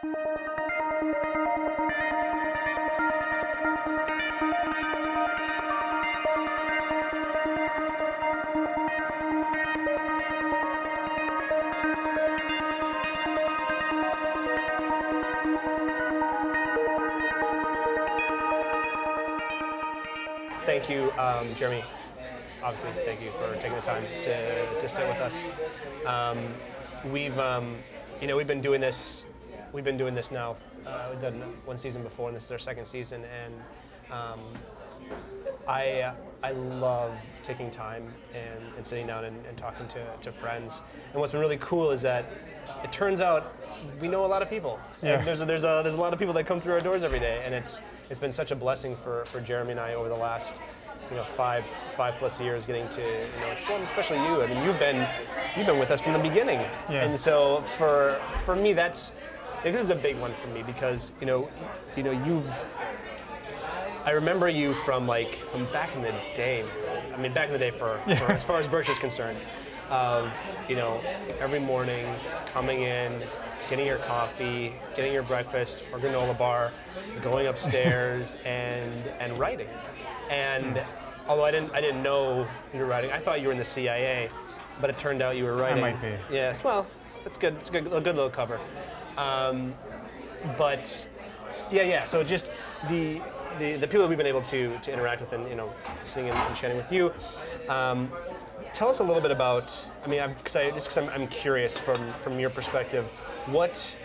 Thank you, Jeremy. Obviously, thank you for taking the time to sit with us. We've been doing this. We've been doing this now. We've done one season before, and this is our second season. And I love taking time and sitting down and talking to friends. And what's been really cool is that it turns out we know a lot of people. Yeah. There's a lot of people that come through our doors every day, and it's been such a blessing for Jeremy and I over the last 5+ years getting to especially you. I mean, you've been with us from the beginning, yeah. And so for me this is a big one for me because I remember you from back in the day. I mean, back in the day for as far as Birch is concerned, of every morning coming in, getting your coffee, getting your breakfast or granola bar, going upstairs and writing. And although I didn't know you were writing, I thought you were in the CIA, but it turned out you were writing. I might be. Yes, well, that's good. It's a good little cover. But yeah. So just the people that we've been able to interact with and sitting and chatting with you. Tell us a little bit about. I mean, because I'm curious from your perspective, what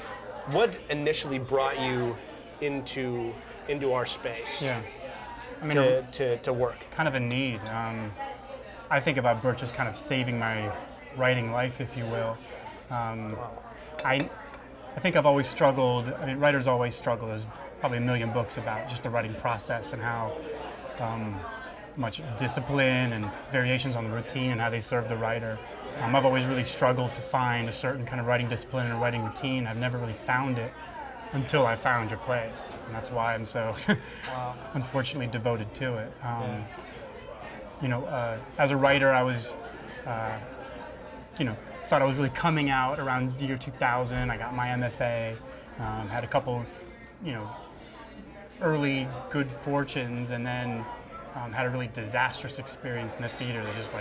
initially brought you into our space? Yeah. I mean, to work. Kind of a need. I think about Birch as kind of saving my writing life, if you will. I think I've always struggled. I mean, writers always struggle. There's probably a million books about just the writing process and how much discipline and variations on the routine and how they serve the writer. I've always really struggled to find a certain kind of writing discipline and writing routine. I've never really found it until I found your place, and that's why I'm so unfortunately devoted to it. As a writer, I was, thought I was really coming out around the year 2000. I got my MFA, had a couple, early good fortunes, and then had a really disastrous experience in the theater that just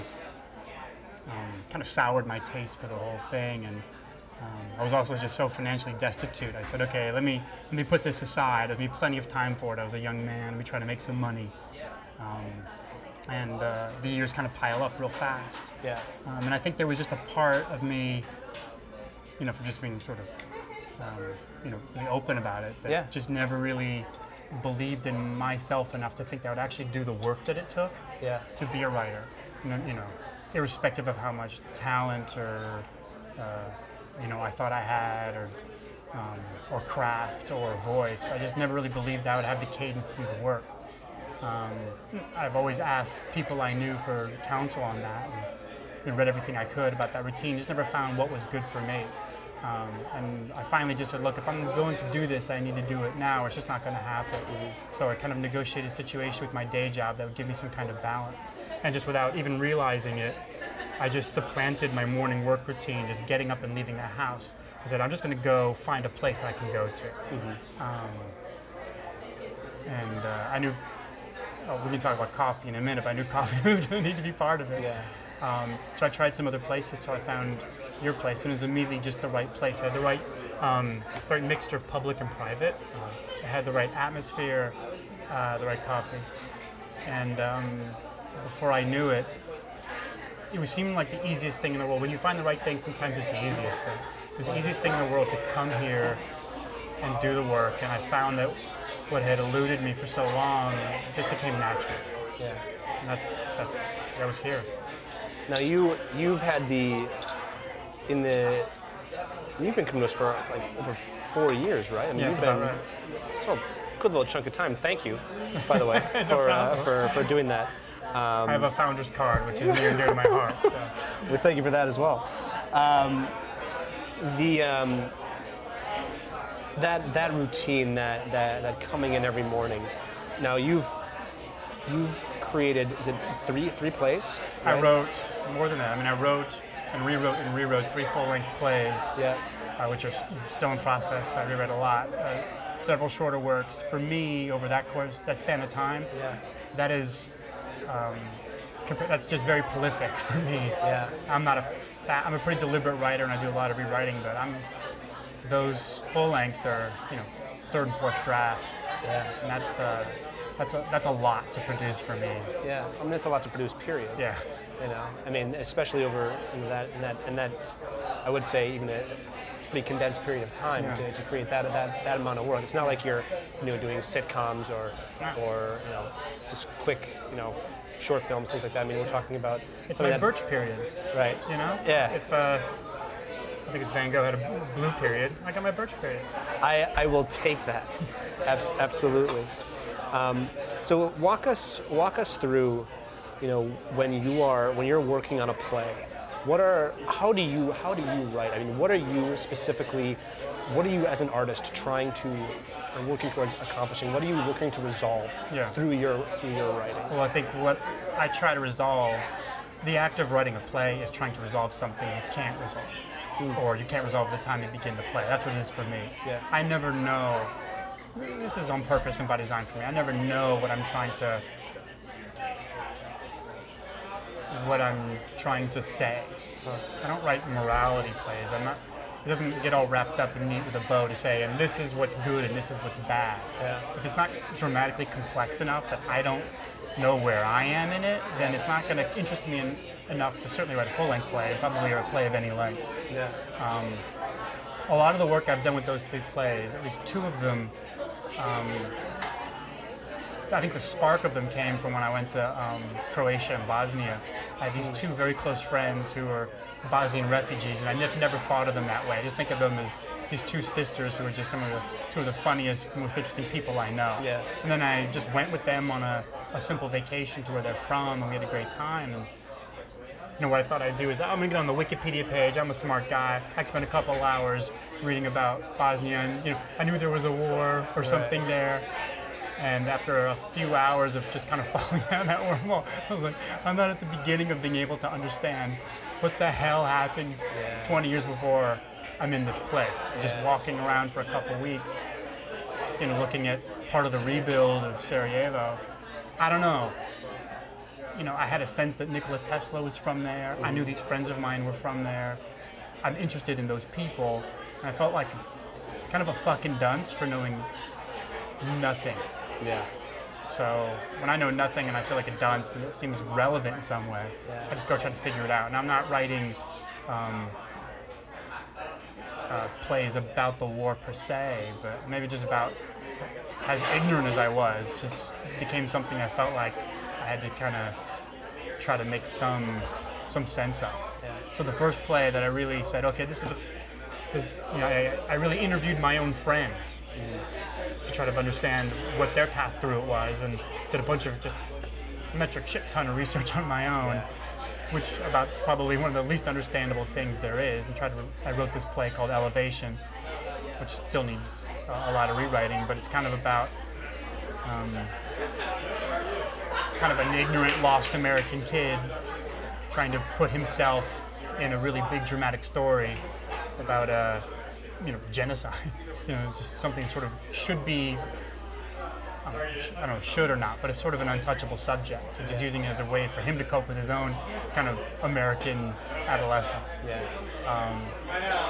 kind of soured my taste for the whole thing. And I was also just so financially destitute. I said, okay, let me put this aside. There'll be plenty of time for it. I was a young man. Let me try to make some money. And the years kind of pile up real fast. Yeah. And I think there was just a part of me, for just being sort of, really open about it, that just never really believed in myself enough to think that I would actually do the work that it took to be a writer. Irrespective of how much talent or I thought I had, or craft or voice. I just never really believed I would have the cadence to do the work. I've always asked people I knew for counsel on that, and read everything I could about that routine, just never found what was good for me. And I finally just said, look, if I'm going to do this, I need to do it now, or it's just not going to happen. So I kind of negotiated a situation with my day job that would give me some kind of balance. And just without even realizing it, I just supplanted my morning work routine, just getting up and leaving the house. I said, I'm just going to go find a place I can go to. I knew, we can talk about coffee in a minute, but I knew coffee was going to need to be part of it. Yeah. So I tried some other places till I found your place, and it was immediately just the right place. It had the right mixture of public and private. It had the right atmosphere, the right coffee. And before I knew it, it was seeming like the easiest thing in the world. When you find the right thing, sometimes it's the easiest thing. It was the easiest thing in the world to come here and do the work, and I found that what had eluded me for so long just became natural. Yeah. And that's I was here. Now you've had you've been coming to us for over 4 years, right? I mean, that's about right. It's a good little chunk of time. Thank you, by the way, for doing that. I have a founder's card, which is near and dear to my heart. So. Well, thank you for that as well. That routine, that coming in every morning. Now you've created, is it three plays? Right? I wrote more than that. I mean, I wrote and rewrote 3 full-length plays. Yeah. which are still in process. I rewrite a lot. Several shorter works. For me, over that span of time, that is, that's just very prolific for me. Yeah. I'm a pretty deliberate writer, and I do a lot of rewriting, but those full lengths are, third and fourth drafts. Yeah. And that's a lot to produce for me. Yeah. I mean, it's a lot to produce. Period. Yeah. I mean, especially over that, I would say even a pretty condensed period of time to create that amount of work. It's not like you're, doing sitcoms or just quick, short films, things like that. I mean, we're talking about it's my Birch period, right? Yeah. If I think it's Van Gogh had a blue period, I got my Birch period. I will take that. Absolutely. So walk us through, when you're working on a play, how do you write? I mean, what are you as an artist trying to or working towards accomplishing? What are you looking to resolve through your writing? Well, I think what I try to resolve, the act of writing a play is trying to resolve something you can't resolve, or you can't resolve the time you begin to play. That's what it is for me. Yeah. I never know. This is on purpose and by design for me. I never know what I'm trying to say. I don't write morality plays. It doesn't get all wrapped up and neat with a bow to say, and this is what's good and this is what's bad. Yeah. If it's not dramatically complex enough that I don't know where I am in it, then it's not going to interest me enough to certainly write a full-length play, probably a play of any length. Yeah. A lot of the work I've done with those 3 plays, at least 2 of them, I think the spark of them came from when I went to Croatia and Bosnia. I had these 2 very close friends who were Bosnian refugees, and I never thought of them that way. I just think of them as these 2 sisters who are just 2 of the funniest, most interesting people I know. Yeah. And then I just went with them on a simple vacation to where they're from, and we had a great time. And what I thought I'd do is, I'm going to get on the Wikipedia page. I'm a smart guy. I spent a couple hours reading about Bosnia, and I knew there was a war or something there. And after a few hours of just kind of falling down that wormhole, I was like, I'm not at the beginning of being able to understand what the hell happened 20 years before I'm in this place. Just walking around for a couple weeks, looking at part of the rebuild of Sarajevo. I don't know. I had a sense that Nikola Tesla was from there. I knew these friends of mine were from there. I'm interested in those people. And I felt like kind of a fucking dunce for knowing nothing. Yeah. So when I know nothing and I feel like a dunce and it seems relevant in some way, I just go try to figure it out. And I'm not writing plays about the war per se, but maybe just about, as ignorant as I was, just became something I felt like I had to kind of try to make some sense of. Yeah. So the first play that I really said, okay, I really interviewed my own friends to try to understand what their path through it was, and did a bunch of just metric shit ton of research on my own, which about probably one of the least understandable things there is. And I wrote this play called Elevation, which still needs a lot of rewriting, but it's kind of about kind of an ignorant, lost American kid trying to put himself in a really big dramatic story about genocide. Just something sort of should be, I don't know if should or not, but it's sort of an untouchable subject. And just using it as a way for him to cope with his own kind of American adolescence. Yeah.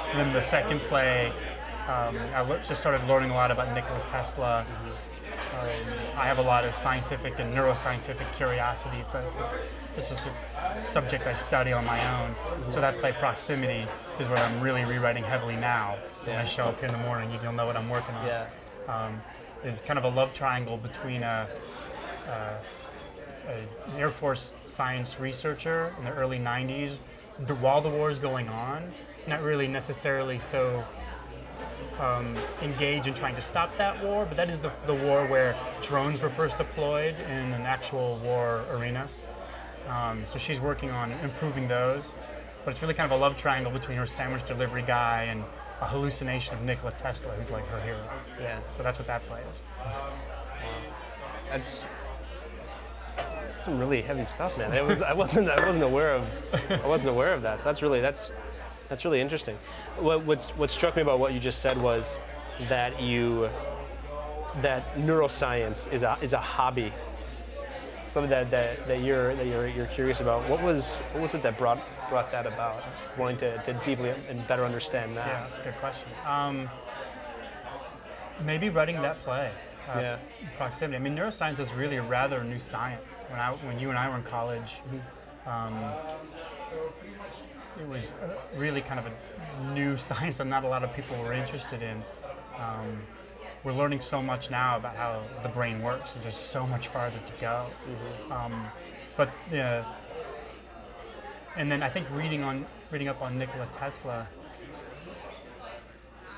And then the second play, I just started learning a lot about Nikola Tesla. I have a lot of scientific and neuroscientific curiosity. It's just a subject I study on my own. So that play Proximity is what I'm really rewriting heavily now. So when I show up here in the morning, you'll know what I'm working on. Yeah. Is kind of a love triangle between an Air Force science researcher in the early 90s, while the war is going on, not really necessarily so engaged in trying to stop that war, but that is the war where drones were first deployed in an actual war arena. So she's working on improving those, but it's really kind of a love triangle between her sandwich delivery guy and a hallucination of Nikola Tesla, who's like her hero. Yeah. So that's what that play is. That's some really heavy stuff, man. I wasn't aware of that. So that's That's really interesting. What struck me about what you just said was that that neuroscience is a hobby, something that you're curious about. What was it that brought that about? Wanting to deeply and better understand that. Yeah, that's a good question. Maybe writing that play. Proximity. I mean, neuroscience is really a rather new science. When you and I were in college, it was really kind of a new science that not a lot of people were interested in. We're learning so much now about how the brain works, and there's so much farther to go. And then I think reading up on Nikola Tesla,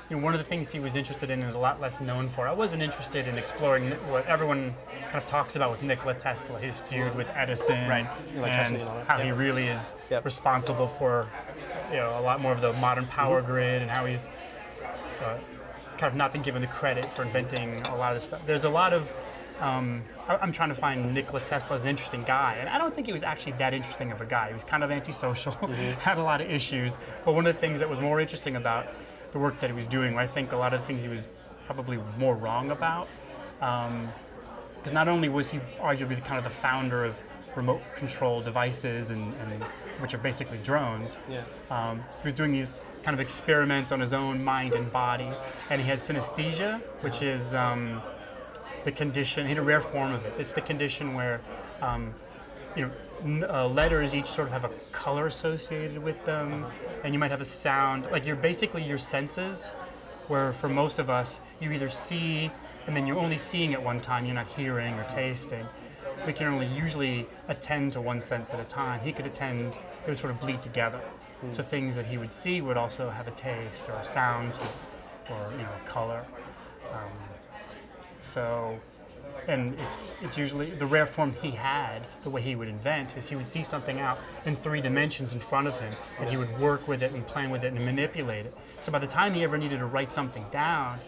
one of the things he was interested in is a lot less known for. I wasn't interested in exploring what everyone kind of talks about with Nikola Tesla, his feud with Edison, right. And how he really is responsible for a lot more of the modern power grid, and how he's kind of not been given the credit for inventing a lot of this stuff. There's a lot of, I'm trying to find Nikola Tesla as an interesting guy, and I don't think he was actually that interesting of a guy. He was kind of antisocial, had a lot of issues, but one of the things that was more interesting about the work that he was doing, I think a lot of the things he was probably more wrong about, because not only was he arguably kind of the founder of remote control devices, and which are basically drones, he was doing these kind of experiments on his own mind and body, and he had synesthesia, which is the condition, he had a rare form of it. It's the condition where letters each sort of have a color associated with them, and you might have a sound, like your senses, where for most of us, you either see, and then you're only seeing at one time, you're not hearing or tasting. We can only usually attend to one sense at a time. He could attend, they would sort of bleed together. So things that he would see would also have a taste or a sound or a color. And it's usually the rare form he had. The way he would invent is he would see something out in 3 dimensions in front of him, and he would work with it and plan with it and manipulate it. So by the time he ever needed to write something down,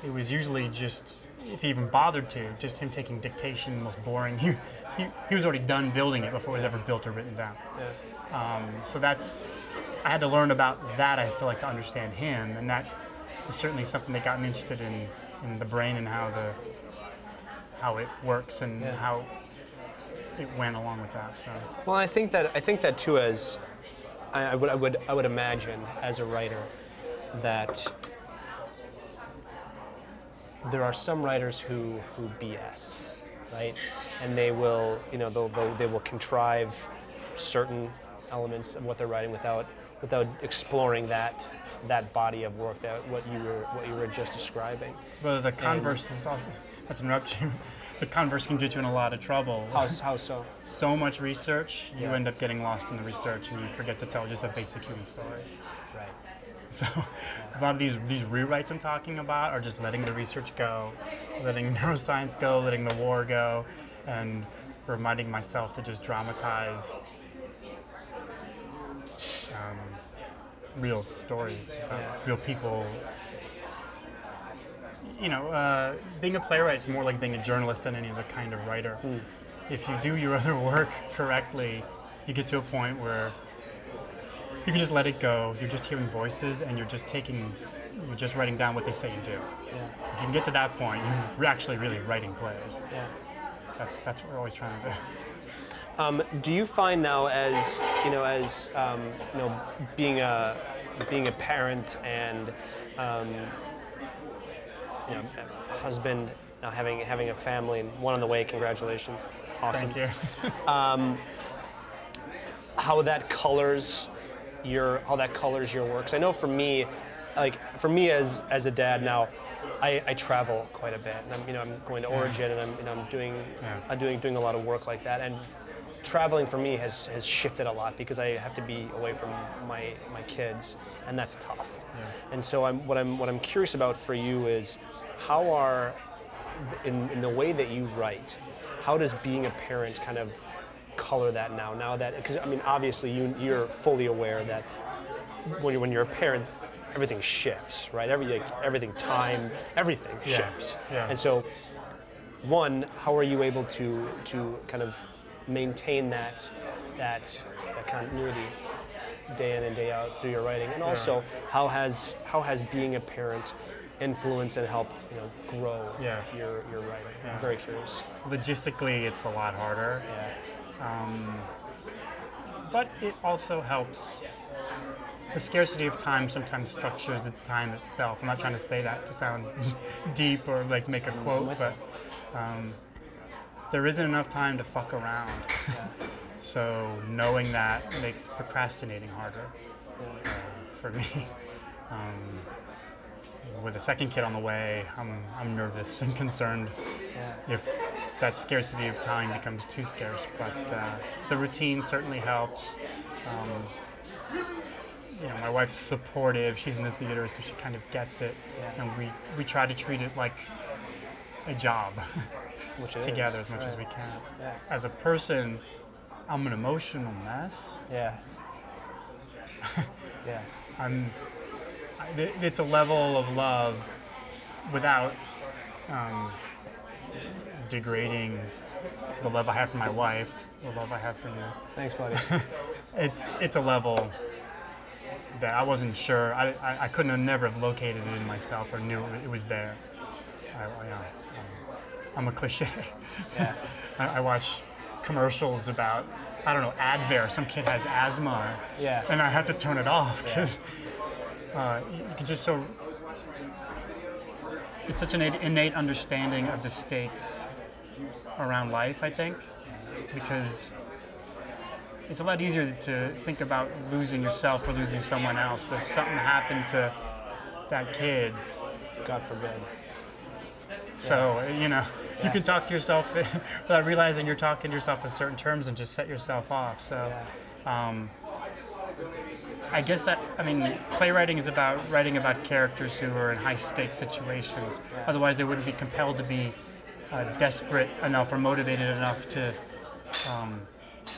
it was usually just, if he even bothered to, just him taking dictation, the most boring. He was already done building it before it was ever built or written down. So I had to learn about that, I feel like, to understand him, and that is certainly something that got me interested in the brain and how it works and how it went along with that. So. Well, I think that too, as I would imagine as a writer, that there are some writers who BS, right? And they will they will contrive certain elements of what they're writing without exploring that body of work, that what you were just describing. But the converse is also, not to interrupt you, the converse can get you in a lot of trouble. How so? So much research, you end up getting lost in the research and you forget to tell just a basic human story. Right. So a lot of these rewrites I'm talking about are just letting the research go, letting neuroscience go, letting the war go, and reminding myself to just dramatize real stories, real people. Being a playwright is more like being a journalist than any other kind of writer. If you do your other work correctly, you get to a point where you can just let it go. You're just hearing voices, and you're just writing down what they say you do. If you can get to that point, you're actually really writing plays. That's what we're always trying to do. Do you find now, as being a parent and a husband, now having a family and one on the way? Congratulations! Awesome. Thank you. How that colors your works. I know for me as a dad now, I travel quite a bit, and I'm going to Origin, and I'm doing a lot of work like that, and traveling for me has shifted a lot because I have to be away from my kids, and that's tough. And so what I'm curious about for you is how in the way that you write, how does being a parent kind of color that now? Now that, because obviously you're fully aware that when you're a parent, everything shifts, right? Everything shifts. And so, one, how are you able to kind of maintain that continuity? day in and day out through your writing? And also, how has being a parent influenced and helped grow your writing? I'm very curious. Logistically, it's a lot harder. But it also helps. The scarcity of time sometimes structures the time itself. I'm not trying to say that to sound deep or like make a quote, but there isn't enough time to fuck around. So knowing that makes procrastinating harder for me. With a second kid on the way, I'm nervous and concerned if that scarcity of time becomes too scarce. But the routine certainly helps. My wife's supportive. She's in the theater, so she kind of gets it. And we try to treat it like a job together as much as we can. As a person, I'm an emotional mess. It's a level of love without degrading the love I have for my wife, the love I have for you. Thanks, buddy. It's a level that I wasn't sure. I couldn't have never have located it in myself or knew it was there. I'm a cliche. I watch commercials about, I don't know, Advair. Some kid has asthma. And I have to turn it off because you can just it's such an innate understanding of the stakes around life, I think, because it's a lot easier to think about losing yourself or losing someone else, but if something happened to that kid, God forbid. So, you can talk to yourself without realizing you're talking to yourself in certain terms and just set yourself off. So, I guess playwriting is about writing about characters who are in high-stakes situations. Otherwise, they wouldn't be compelled to be desperate enough or motivated enough to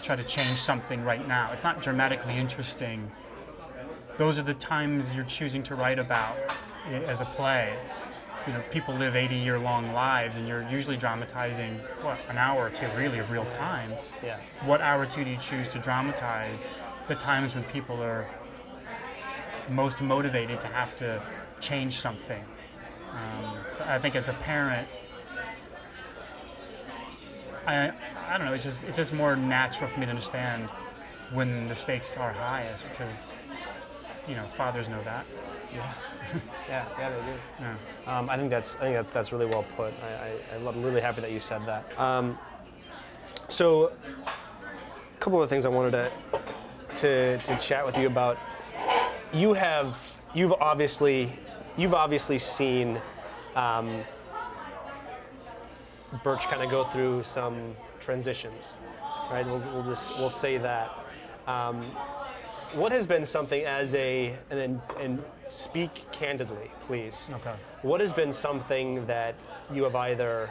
try to change something right now. It's not dramatically interesting. Those are the times you're choosing to write about as a play. People live 80-year-long lives, and you're usually dramatizing, an hour or two, really, of real time. What hour or two do you choose to dramatize? The times when people are most motivated to have to change something. So I think as a parent, I don't know, it's just more natural for me to understand when the stakes are highest, because fathers know that. Yeah, they do. I think that's really well put. I'm really happy that you said that. So, a couple of things I wanted to chat with you about. You've obviously seen Birch kind of go through some transitions, right? We'll say that. What has been something and speak candidly, please. Okay. What has been something that you have either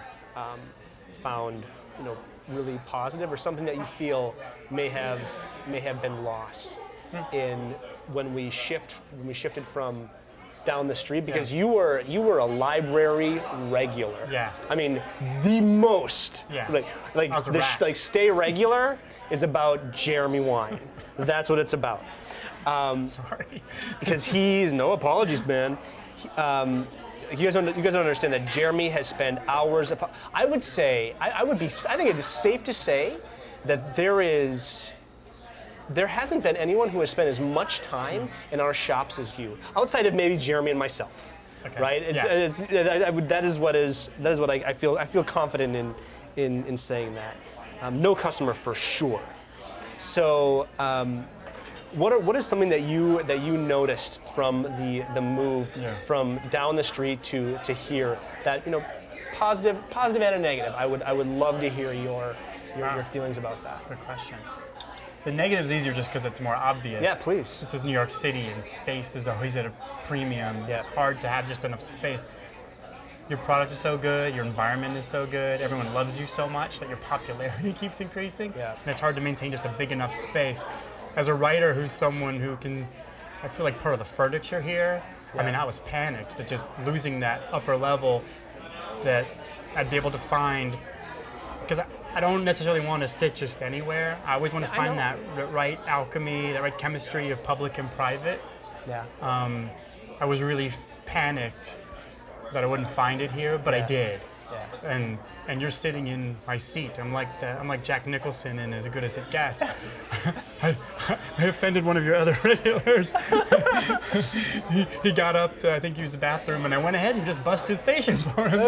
found, really positive, or something that you feel may have been lost in when we shifted from down the street, because you were a library regular. I mean, the most. Like Stay Regular is about Jeremy Wine. That's what it's about. Sorry. Because no apologies, man. You guys don't understand that Jeremy has spent hours. I would say, I think it is safe to say that there hasn't been anyone who has spent as much time in our shops as you, outside of maybe Jeremy and myself. Okay. Right? That is what I feel confident in saying that. No customer for sure. So, what is something that you noticed from the move from down the street to here, that positive and a negative? I would love to hear your feelings about that. That's a good question. The negative is easier just because it's more obvious. Yeah, please. This is New York City, and space is always at a premium. It's hard to have just enough space. Your product is so good, your environment is so good, everyone loves you so much that your popularity keeps increasing. And it's hard to maintain just a big enough space. As a writer who's someone who I feel like part of the furniture here, I was panicked at just losing that upper level that I'd be able to find, because I don't necessarily want to sit just anywhere. I always want to find that right alchemy, that right chemistry of public and private. Yeah. I was really panicked that I wouldn't find it here, but I did. Yeah. And you're sitting in my seat. I'm like Jack Nicholson in As Good as It Gets. I offended one of your other regulars. he got up to, I think, use the bathroom, and I went ahead and just bust his station for him.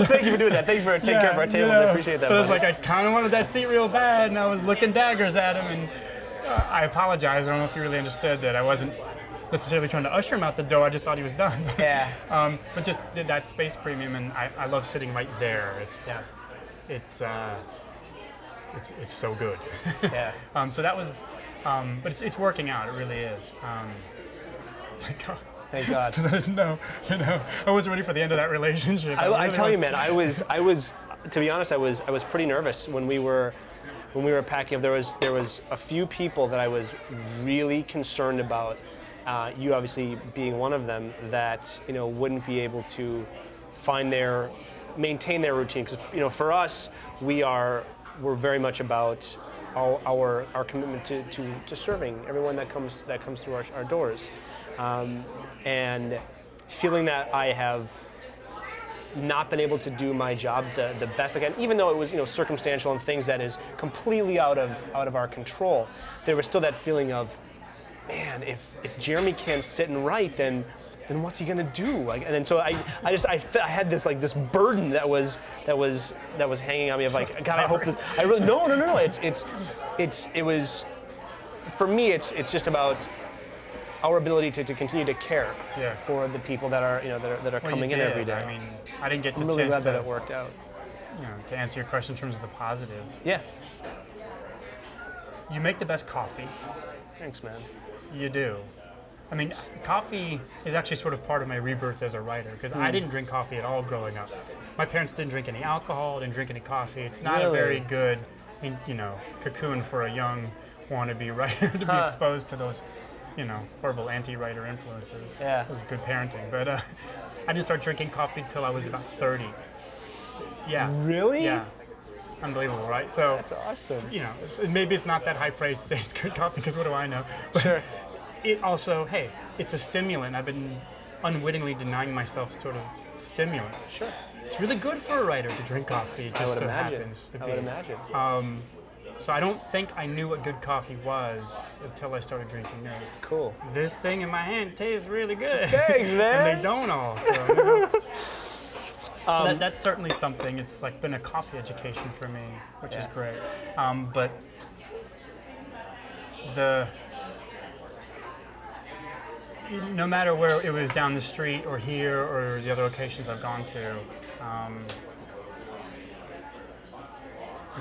Thank you for doing that. Thank you for taking care of our tables. I appreciate that. But I was like, I kind of wanted that seat real bad, and I was looking daggers at him, and I apologize. I don't know if you really understood that I wasn't necessarily trying to usher him out the door. I just thought he was done. Yeah. But just did that space premium, and I love sitting right there. It's so good. Yeah. So that was, but it's working out. It really is. Thank God. Thank God. I didn't know, I wasn't ready for the end of that relationship. I tell you, man, I was, to be honest, I was pretty nervous when we were packing up. There was a few people that I was really concerned about. You obviously being one of them, that wouldn't be able to maintain their routine, because for us, we're very much about our commitment to serving everyone that comes through our doors, and feeling that I have not been able to do my job the best I can, even though it was circumstantial and things that is completely out of our control. There was still that feeling of, man, if Jeremy can't sit and write, then what's he gonna do? And then so I had this burden that was hanging on me of like, God, I hope this. I really no. It was, for me. It's just about our ability to continue to care for the people that are that are coming in every day. I mean, I didn't get the I'm really chance glad that it worked out. To answer your question in terms of the positives. Yeah. You make the best coffee. Thanks, man. You do. I mean, coffee is actually sort of part of my rebirth as a writer, because I didn't drink coffee at all growing up. My parents didn't drink any alcohol, didn't drink any coffee. It's not a very good, cocoon for a young wannabe writer to be exposed to those, horrible anti-writer influences. Yeah. It was good parenting. But I didn't start drinking coffee until I was about 30. Yeah. Really? Yeah. Unbelievable, right? So that's awesome. Maybe it's not that high praise to say it's good coffee, because what do I know? But sure. It also, hey, it's a stimulant. I've been unwittingly denying myself sort of stimulants. Sure. It's really good for a writer to drink coffee. It just happens to be. I would imagine. So I don't think I knew what good coffee was until I started drinking this. Cool. This thing in my hand tastes really good. Thanks, man. And they don't all. So, so that's certainly something. It's like been a coffee education for me, which is great. But no matter where it was, down the street or here or the other locations I've gone to, I'm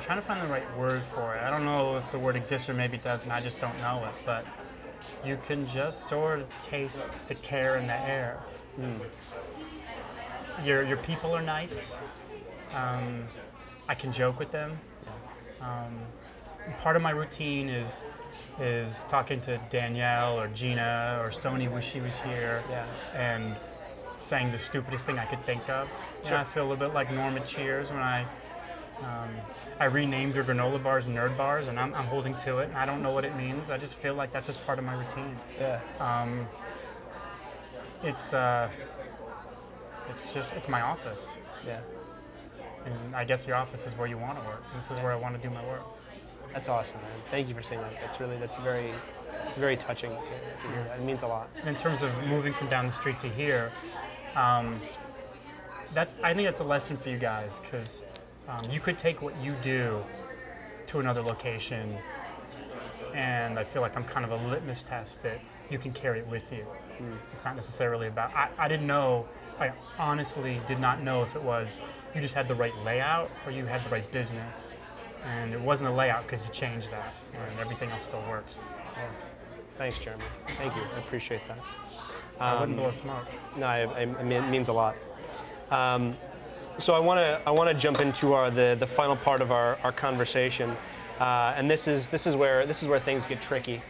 trying to find the right word for it. I don't know if the word exists or maybe it doesn't. I just don't know it. But you can just sort of taste the care in the air. Your people are nice. I can joke with them. Part of my routine is talking to Danielle or Gina or Sony, wish she was here, and saying the stupidest thing I could think of. Sure. I feel a little bit like Norma Cheers when I renamed her granola bars Nerd Bars, and I'm holding to it. I don't know what it means. I just feel like that's just part of my routine. Yeah. It's my office. Yeah. And I guess your office is where you want to work. This is where I want to do my work. That's awesome, man. Thank you for saying that. It's very touching to hear that. It means a lot. In terms of moving from down the street to here, I think that's a lesson for you guys, because you could take what you do to another location, and I feel like I'm kind of a litmus test that you can carry it with you. It's not necessarily about, I honestly did not know if it was you just had the right layout or you had the right business. And it wasn't a layout because you changed that, and everything else still works. Yeah. Thanks, Jeremy. Thank you. I appreciate that. I wouldn't blow smoke. No, I mean, it means a lot. So I want to jump into the final part of our conversation, and this is where things get tricky.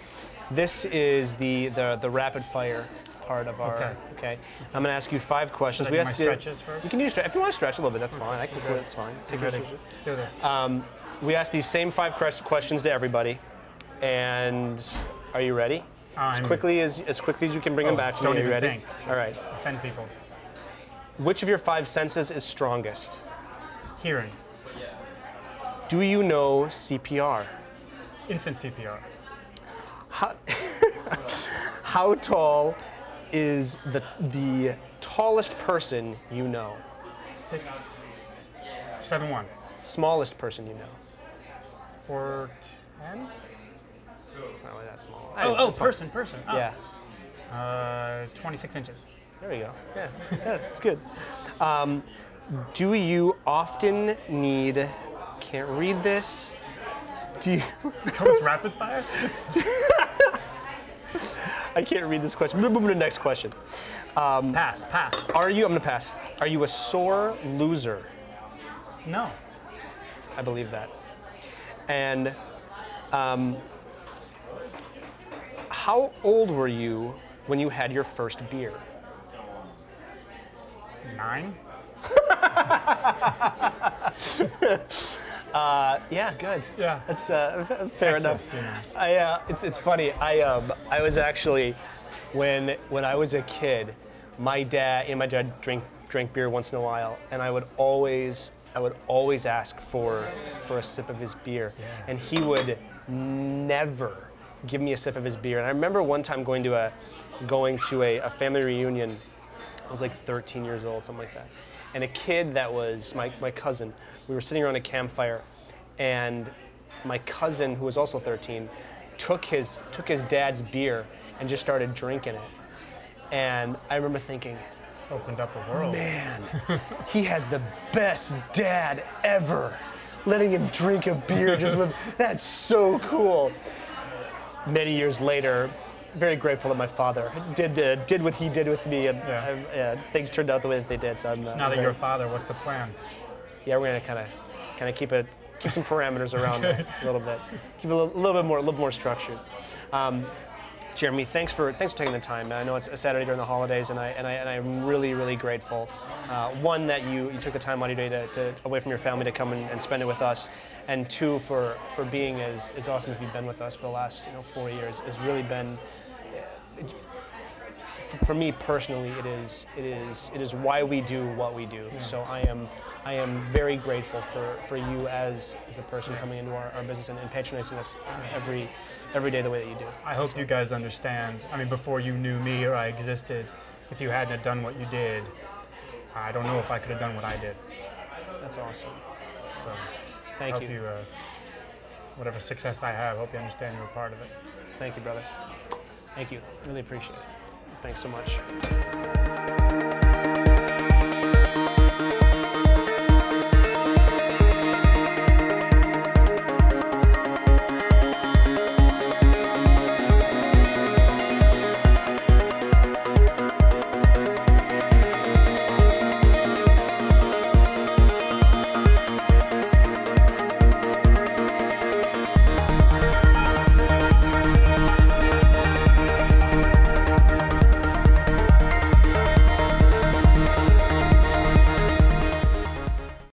This is the rapid fire part of our. Okay. Okay. I'm going to ask you 5 questions. Should I do my stretches first? You can do if you want to stretch a little bit. That's fine. I can do it. That's fine. Take ready. Let's do this. We ask these same 5 questions to everybody, and are you ready? As quickly as you can bring them back to me. Are you ready? Think. All right. Offend people. Which of your 5 senses is strongest? Hearing. Do you know CPR? Infant CPR. How tall is the tallest person you know? 6'7" Smallest person you know? 4'10". It's not really that small. Person. Oh. Yeah. 26 inches. There we go. Yeah, that's good. Do you often need? Can't read this. Do you? Comes rapid fire. I can't read this question. We're moving to the next question. Pass. Are you? I'm gonna pass. Are you a sore loser? No. I believe that. And how old were you when you had your first beer? 9. Yeah, good. Yeah. That's fair enough. You know. It's funny. I was actually when I was a kid, my dad drank beer once in a while, and I would always ask for a sip of his beer, and he would never give me a sip of his beer. And I remember one time going to a family reunion. I was like 13 years old, something like that. And a kid that was my cousin, we were sitting around a campfire, and my cousin, who was also 13, took his dad's beer and just started drinking it. And I remember thinking, opened up a world. Man, he has the best dad ever. Letting him drink a beer that's so cool. Many years later, very grateful that my father did what he did with me, and things turned out the way that they did. So now that you're a father, what's the plan? Yeah, we're gonna kind of keep some parameters around it a little bit, keep it a little more structured. Jeremy, thanks for taking the time. I know it's a Saturday during the holidays, and I'm really grateful. One, that you took the time out of your day to away from your family to come and spend it with us, and 2, for being as awesome as you've been with us for the last 4 years. It's really been, for me personally, it is why we do what we do. Yeah. So I am very grateful for you as a person coming into our business and patronizing us every day the way that you do. I hope you guys understand. I mean, before you knew me or I existed, if you hadn't have done what you did, I don't know if I could have done what I did. That's awesome. So thank you. Whatever success I have, I hope you understand you're a part of it. Thank you, brother. Thank you. Really appreciate it. Thanks so much.